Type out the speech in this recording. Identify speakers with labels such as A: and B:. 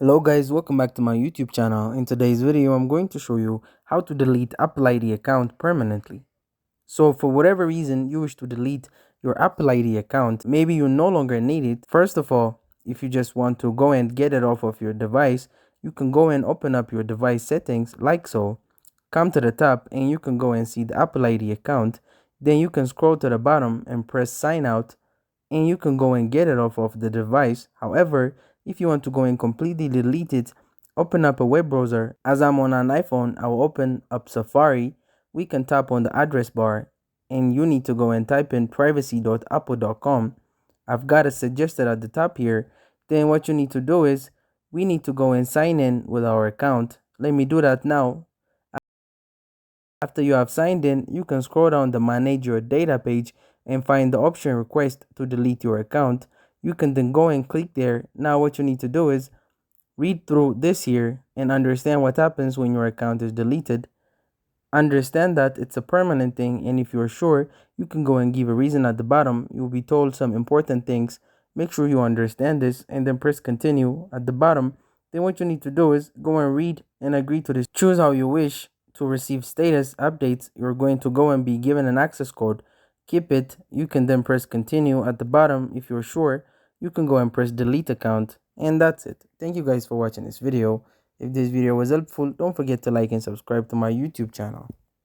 A: Hello guys, welcome back to my YouTube channel. In today's video, I'm going to show you how to delete Apple ID account permanently. So for whatever reason you wish to delete your Apple ID account, maybe you no longer need it. First of all, if you just want to go and get it off of your device, you can go and open up your device settings like so. Come to the top and you can go and see the Apple ID account. Then you can scroll to the bottom and press sign out and you can go and get it off of the device. However, if you want to go and completely delete it, open up a web browser. As I'm on an iPhone, I will open up Safari. We can tap on the address bar and you need to go and type in privacy.apple.com. I've got it suggested at the top here. Then what you need to do is we need to go and sign in with our account. Let me do that now. After you have signed in, you can scroll down the manage your data page and find the option request to delete your account. You can then go and click there. Now what you need to do is read through this here and understand what happens when your account is deleted. Understand that it's a permanent thing, and if you're sure, you can go and give a reason at the bottom. You'll be told some important things. Make sure you understand this and then press continue at the bottom. Then what you need to do is go and read and agree to this. Choose how you wish to receive status updates. You're going to go and be given an access code. Keep it. You can then press continue at the bottom. If you're sure, you can go and press delete account, and that's it. Thank you guys for watching this video. If this video was helpful, don't forget to like and subscribe to my YouTube channel.